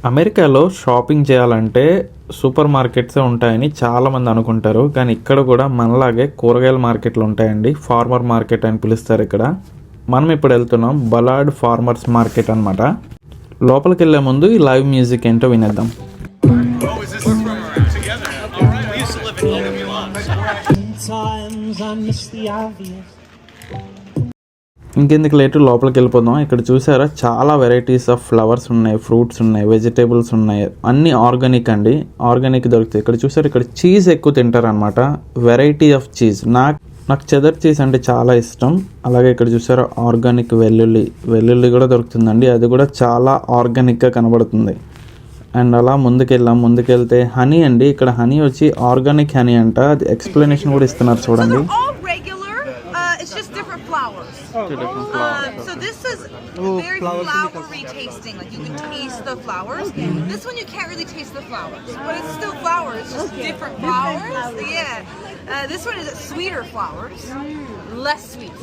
అమెరికాలో షాపింగ్ చేయాలంటే సూపర్ మార్కెట్సే ఉంటాయని చాలామంది అనుకుంటారు. కానీ ఇక్కడ కూడా మనలాగే కూరగాయల మార్కెట్లు ఉంటాయండి. ఫార్మర్ మార్కెట్ అని పిలుస్తారు ఇక్కడ. మనం ఇప్పుడు వెళ్తున్నాం బలాడ్ ఫార్మర్స్ మార్కెట్ అనమాట. లోపలికి వెళ్ళే ముందు ఈ లైవ్ మ్యూజిక్ ఏంటో వినేద్దాం. ఇంకెందుకు లేటు లోపలికి వెళ్ళిపోదాం. ఇక్కడ చూసారా చాలా వెరైటీస్ ఆఫ్ ఫ్లవర్స్ ఉన్నాయి, ఫ్రూట్స్ ఉన్నాయి, వెజిటేబుల్స్ ఉన్నాయి. అన్నీ ఆర్గానిక్ అండి, ఆర్గానిక్ దొరుకుతాయి. ఇక్కడ చూసారు, ఇక్కడ చీజ్ ఎక్కువ తింటారు అనమాట. Variety of cheese. నాకు చెదర్ చీజ్ అంటే చాలా ఇష్టం. అలాగే ఇక్కడ చూసారా ఆర్గానిక్ వెల్లుల్లి కూడా దొరుకుతుందండి. అది కూడా చాలా ఆర్గానిక్గా కనబడుతుంది. అండ్ అలా ముందుకెళ్తే హనీ అండి. ఇక్కడ హనీ వచ్చి ఆర్గానిక్ హనీ అంట. అది ఎక్స్ప్లెనేషన్ కూడా ఇస్తున్నారు చూడండి. So this is very flowery tasting. Like you can taste the flowers. This one you can't really taste the flowers, but it's still flowers, just different flowers. Yeah. This one is sweeter flowers, less sweet.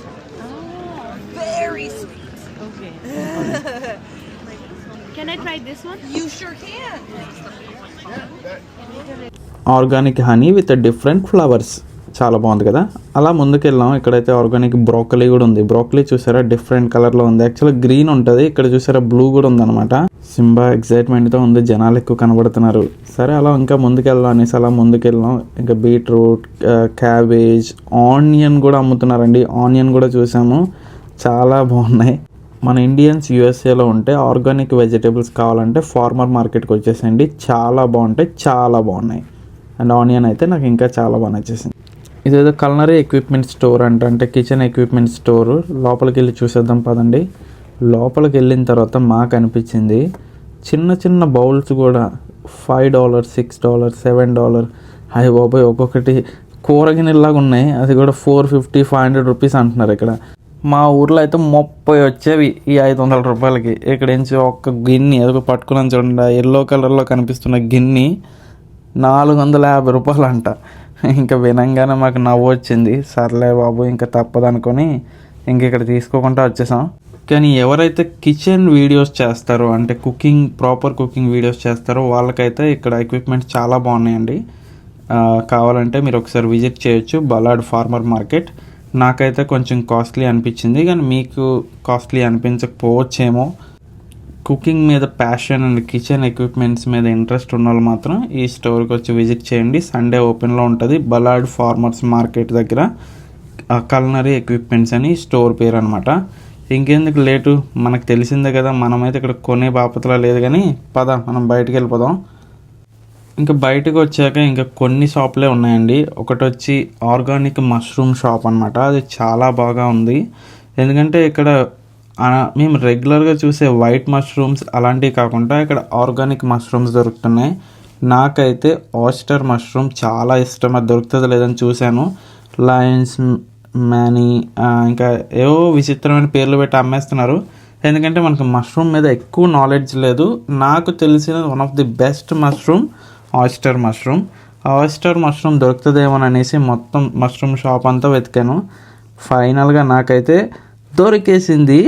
Very sweet. Okay. Can I try this one? You sure can. Organic honey with different flowers. చాలా బాగుంది కదా. అలా ముందుకెళ్ళాం. ఇక్కడైతే organic broccoli కూడా ఉంది. Broccoli చూసారా different కలర్లో ఉంది. యాక్చువల్గా గ్రీన్ ఉంటుంది, ఇక్కడ చూసారా బ్లూ కూడా ఉందన్నమాట. సింబా ఎక్సైట్మెంట్తో ఉంది, జనాలు ఎక్కువ కనబడుతున్నారు. సరే అలా ఇంకా ముందుకెళ్దాం అనేసి అలా ముందుకెళ్ళాం. ఇంకా బీట్రూట్, క్యాబేజ్, ఆనియన్ కూడా అమ్ముతున్నారండి. ఆనియన్ కూడా చూసాము, చాలా బాగున్నాయి. మన ఇండియన్స్ యూఎస్ఏలో ఉంటే ఆర్గానిక్ వెజిటేబుల్స్ కావాలంటే ఫార్మర్ మార్కెట్కి వచ్చేసేయండి. చాలా బాగుంటాయి, చాలా బాగున్నాయి. అండ్ ఆనియన్ అయితే నాకు ఇంకా చాలా బాగా నచ్చేసింది. ఇదేదో కల్నరీ ఎక్విప్మెంట్ స్టోర్ అంటే కిచెన్ ఎక్విప్మెంట్ స్టోర్. లోపలికి వెళ్ళి చూసేద్దాం పదండి. లోపలికి వెళ్ళిన తర్వాత మాకు అనిపించింది చిన్న చిన్న బౌల్స్ కూడా $5, $6, $7. అయ్యి బాబోయ్, ఒక్కొక్కటి కూరగిన్నెలాగా ఉన్నాయి. అది కూడా $450, $500 అంటున్నారు ఇక్కడ. మా ఊర్లో అయితే 30 వచ్చేవి ఈ $500. ఇక్కడ నుంచి ఒక్క గిన్నె ఏదో పట్టుకున్నాను చూడండి, ఎల్లో కలర్లో కనిపిస్తున్న గిన్నె $450 అంట. ఇంకా వినంగానే మాకు నవ్వు వచ్చింది. సర్లే బాబు ఇంకా తప్పదు అనుకొని ఇంక ఇక్కడ తీసుకోకుండా వచ్చేసాం. కానీ ఎవరైతే కిచెన్ వీడియోస్ చేస్తారో అంటే ప్రాపర్ కుకింగ్ వీడియోస్ చేస్తారో వాళ్ళకైతే ఇక్కడ ఎక్విప్మెంట్స్ చాలా బాగున్నాయండి. కావాలంటే మీరు ఒకసారి విజిట్ చేయొచ్చు బలాడ్ ఫార్మర్ మార్కెట్. నాకైతే కొంచెం కాస్ట్లీ అనిపించింది, కానీ మీకు కాస్ట్లీ అనిపించకపోవచ్చేమో. కుకింగ్ మీద ప్యాషన్ అండ్ కిచెన్ ఎక్విప్మెంట్స్ మీద ఇంట్రెస్ట్ ఉన్న వాళ్ళు మాత్రం ఈ స్టోర్కి వచ్చి విజిట్ చేయండి. సండే ఓపెన్లో ఉంటుంది. బలాడ్ ఫార్మర్స్ మార్కెట్ దగ్గర కల్నరీ ఎక్విప్మెంట్స్ అని స్టోర్ పేరు అనమాట. ఇంకెందుకు లేటు, మనకు తెలిసిందే కదా. మనమైతే ఇక్కడ కొనే బాపతలా లేదు, కానీ పద మనం బయటకు వెళ్ళిపోదాం. ఇంకా బయటకు వచ్చాక ఇంకా కొన్ని షాపులే ఉన్నాయండి. ఒకటి వచ్చి ఆర్గానిక్ మష్రూమ్ షాప్ అనమాట. అది చాలా బాగా ఉంది. ఎందుకంటే ఇక్కడ మేము రెగ్యులర్గా చూసే వైట్ మష్రూమ్స్ అలాంటివి కాకుండా ఇక్కడ ఆర్గానిక్ మష్రూమ్స్ దొరుకుతున్నాయి. నాకైతే ఆయిస్టర్ మష్రూమ్ చాలా ఇష్టం. అది దొరుకుతుంది లేదని చూశాను. లయన్స్ మ్యానీ ఇంకా ఏవో విచిత్రమైన పేర్లు పెట్టి అమ్మేస్తున్నారు. ఎందుకంటే మనకు మష్రూమ్ మీద ఎక్కువ నాలెడ్జ్ లేదు. నాకు తెలిసిన one of the best mushroom oyster mushroom. Oyster mushroom దొరుకుతుందేమో అనేసి మొత్తం మష్రూమ్ షాప్ అంతా వెతికాను. ఫైనల్గా నాకైతే దొరికేసింది.